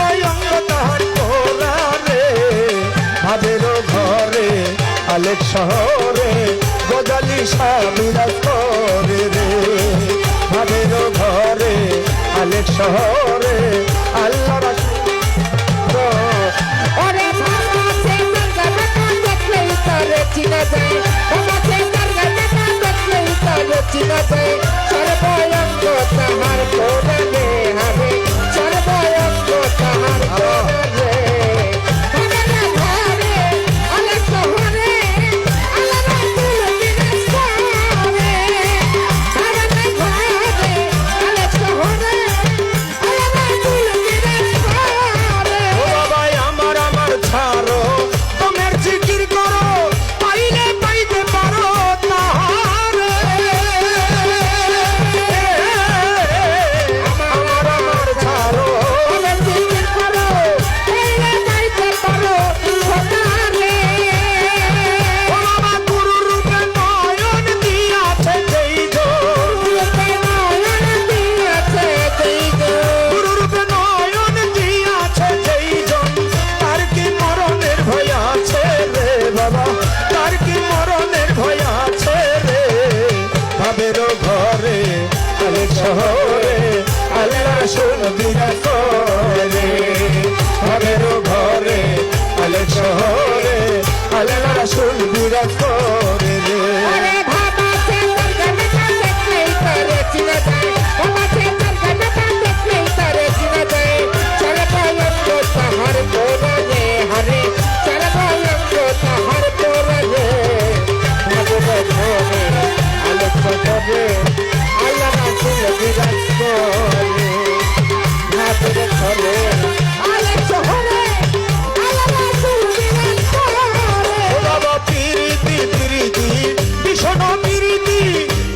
সর্বঙ্গ তাহার পোড়া রে ভাবের ঘরে আলেক শহরে গজালি বিরাজ করে রে ভাবের ঘরে আলেক শহরে আল্লাহ ওরে ভাবা সে গঙ্গা দেখলেই তারে চিনা যায় বাবা সে গঙ্গা দেখলেই তারে চিনা যায় সর্বঙ্গ তাহার পোড়া রে হারে সর্বঙ্গ তাহার পোড়া রে ভাবের ঘরে আলেক শহরে আল্লাহ রাসূল বিরাজ করে ভাবের ঘরে আলেক শহরে আল্লাহ রাসূল বিরাজ করে ও বাবা আমার আমার ছাড়ো তোমার জিকির করো পাইলে পাইতে পারো তাহারে আমার আমার ছাড়ো তোমার জিকির করো পাইলে পাইতে পারো খোদারে ও বাবা গুরু রূপে নয়ন দিয়াছে যেই গো রূপে নয়ন দিয়াছে যেই গো গুরু রূপে নয়ন দিয়াছে যেই জন তার কি মরণের ভয় আছে রে বাবা তার কি মরণের ভয় আছে রে ভাবের ঘরে আলেক শহরে আল্লাহ রাসূল বিরাজ করে ভাবের ঘরে আলেক শহরে আল্লাহ রাসূল বিরাজ করে রে ওরে ভাবা সে গঙ্গা দেখলেই তারে চিনা যায় বাবা সে গঙ্গা দেখলেই তারে চিনা যায় সর্বঙ্গ তাহার পোড়া রে হরে সর্বঙ্গ তাহার পোড়া রে ভাবের ঘরে আলেক শহরে আল্লাহ রাসূল বিরাজ করে ভাবের ঘরে আলেক শহরে আল্লাহ রাসূল বিরাজ করে ও বাবা পিরিতি পিরিতি ভীষণ পিরিতি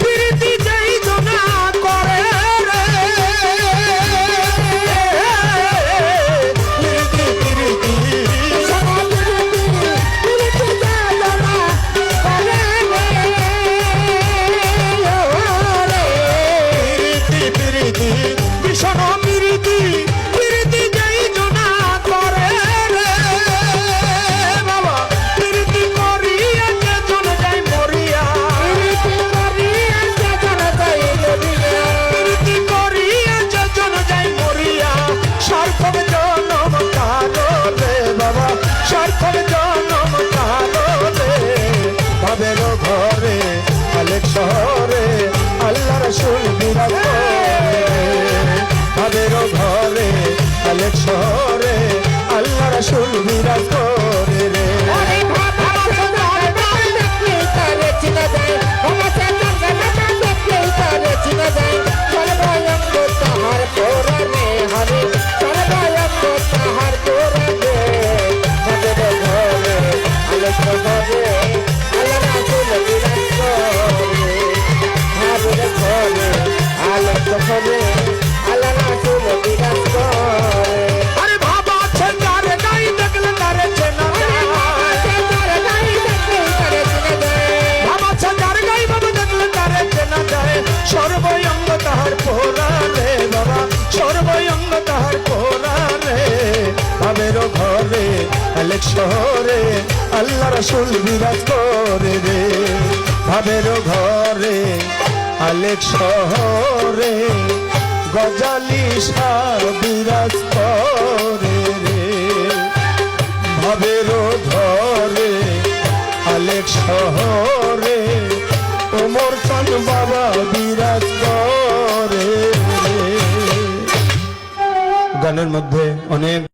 পিরিতি যেই জনা করে রে পিরিতি পিরিতি পিরিতি পিরিতি ভীষণ পিরিতি পিরিতি যেই জনা করে রে বাবা পিরিতি করিয়া যে জন যায় মরিয়া পিরিতি করিয়া যে জন যায় মরিয়া সার্থক জনম কারো রে বাবা সার্থক জনম কারো রে ভাবের ঘরে আলেক শহরে আল্লাহ রাসূল বিরাজ করে ভাবের ঘরে আলেক শহরে আল্লাহ রাসূল বিরাজ করে রে আরে বাবা আছে যার গাই দেখলে তারে চেনা যায় বাবা আছে যার গাই বাবা দেখলে তারে চেনা যায় সর্বঙ্গ তাহার পোড়া রে বাবা সর্বঙ্গ তাহার পোড়া রে ভাবের ঘরে আলেক শহরে আল্লাহ রাসূল বিরাজ করে রে ভাবের ঘরে আলেক শহরে গজালি বিরাজ করে রে ভাবের ঘরে আলেক শহরে ওমর চাঁদ বাবা বিরাজ করে রে। গানের মধ্যে অনেক